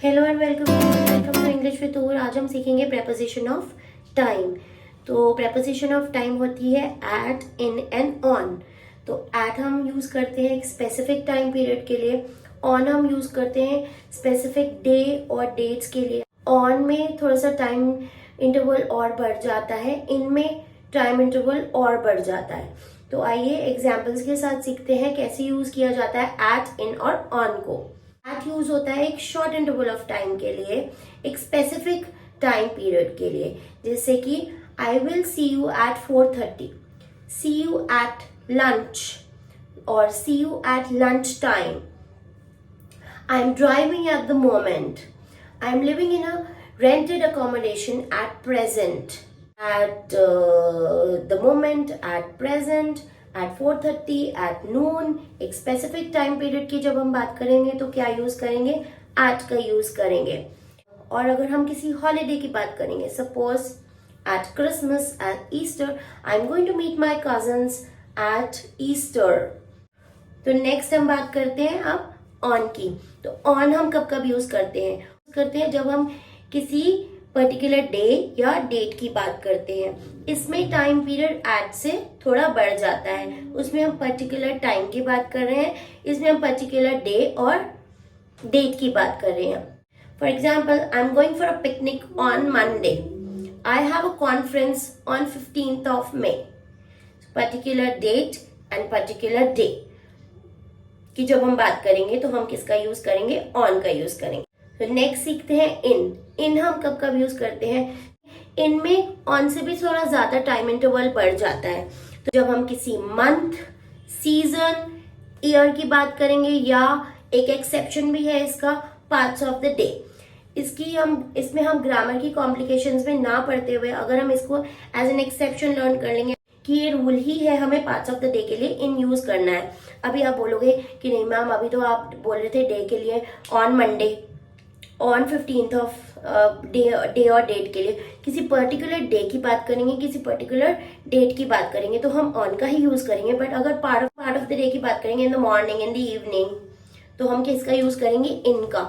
Hello and welcome to English with tour. आज हम सीखेंगे प्रेपोजिशन ऑफ टाइम। तो प्रेपोजिशन ऑफ टाइम होती है एट, इन एंड ऑन। तो एट हम यूज करते हैं एक स्पेसिफिक टाइम पीरियड के लिए, ऑन हम यूज करते हैं स्पेसिफिक डे और डेट्स के लिए। ऑन में थोड़ा सा टाइम इंटरवल और बढ़ जाता है, इनमें टाइम इंटरवल और बढ़ जाता है। तो आइए एग्जाम्पल्स के साथ सीखते हैं कैसे यूज किया जाता है एट, इन और ऑन को। एट यूज होता है एक शॉर्ट इंटरवल ऑफ टाइम के लिए, एक स्पेसिफिक टाइम पीरियड के लिए, जैसे कि I will see you at 4:30, see you at lunch और see you at lunch time. I am driving at the moment, I am living in a rented accommodation at present, at the moment, at present, at 4:30, at noon। एक specific time period की जब हम बात करेंगे तो क्या use करेंगे? Eight का यूज करेंगे। और अगर हम किसी हॉलीडे की बात करेंगे, suppose at Christmas, at Easter, I am going to meet my cousins at Easter. तो नेक्स्ट हम बात करते हैं अब ऑन की। तो ऑन हम कब कब यूज करते हैं जब हम किसी पर्टिकुलर डे या डेट की बात करते हैं। इसमें टाइम पीरियड एट से थोड़ा बढ़ जाता है, उसमें हम पर्टिकुलर टाइम की बात कर रहे हैं, इसमें हम पर्टिकुलर डे और डेट की बात कर रहे हैं। For example, I am going for a picnic on Monday, I have a conference on 15th of May। Particular date and particular day की जब हम बात करेंगे तो हम किसका यूज करेंगे? ऑन का यूज करेंगे। तो नेक्स्ट सीखते हैं इन। इन हम कब कब यूज करते हैं? इनमें ऑन से भी थोड़ा ज्यादा टाइम इंटरवल बढ़ जाता है। तो जब हम किसी मंथ, सीजन, ईयर की बात करेंगे, या एक एक्सेप्शन भी है इसका, पार्ट्स ऑफ द डे। इसमें हम ग्रामर की कॉम्प्लिकेशंस में ना पढ़ते हुए अगर हम इसको एज एन एक्सेप्शन लर्न कर लेंगे कि ये रूल ही है, हमें पार्ट्स ऑफ द डे के लिए इन यूज करना है। अभी आप बोलोगे कि नहीं मैम, अभी तो आप बोल रहे थे डे के लिए on Monday, on 15th of day और डेट के लिए। किसी पर्टिकुलर डे की बात करेंगे, किसी पर्टिकुलर डेट की बात करेंगे तो हम ऑन का ही यूज करेंगे। बट अगर पार्ट ऑफ द डे की बात करेंगे, इन the morning, in the evening, तो हम किसका यूज करेंगे? इन का।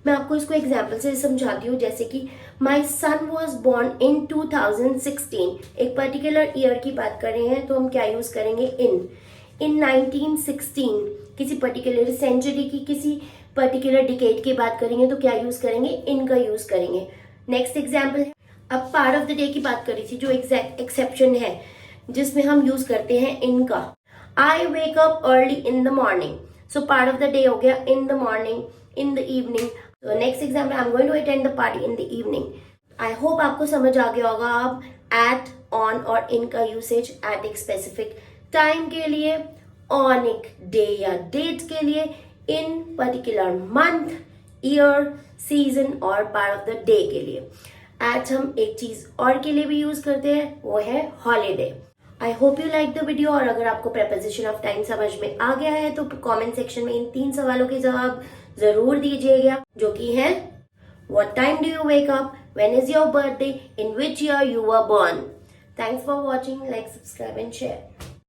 मैं आपको इसको एग्जाम्पल से समझाती हूँ, जैसे कि माई सन वॉज बोर्न इन 2016। एक पर्टिकुलर ईयर की बात कर रहे हैं तो हम क्या यूज करेंगे? इन 1916। किसी पर्टिकुलर सेंचुरी की, किसी पर्टिकुलर डिकेड की बात करेंगे तो क्या यूज करेंगे? इन का यूज करेंगे। नेक्स्ट एग्जाम्पल है, अब पार्ट ऑफ द डे की बात करी थी, जो एक्सेप्शन है जिसमें हम यूज करते हैं इन का। I wake up early in the morning, so part of the day हो गया in the morning, in the evening. तो next example, I am going to attend the party in the evening. I hope आपको समझ आ गया होगा अब eight, on और इन का यूसेज। एट एक स्पेसिफिक टाइम के लिए, ऑन एक डे या डेट के लिए, इन पर्टिकुलर मंथ, ईयर, सीजन और पार्ट ऑफ द डे के लिए। एट हम एक चीज और के लिए भी यूज करते हैं, वो है holiday. I hope you like the video. और अगर आपको प्रेपोजिशन ऑफ टाइम समझ में आ गया है तो कमेंट सेक्शन में इन 3 सवालों के जवाब जरूर दीजिएगा, जो कि है what time do you wake up, when is your birthday, in which year you were born. Thanks for watching, like, subscribe and share.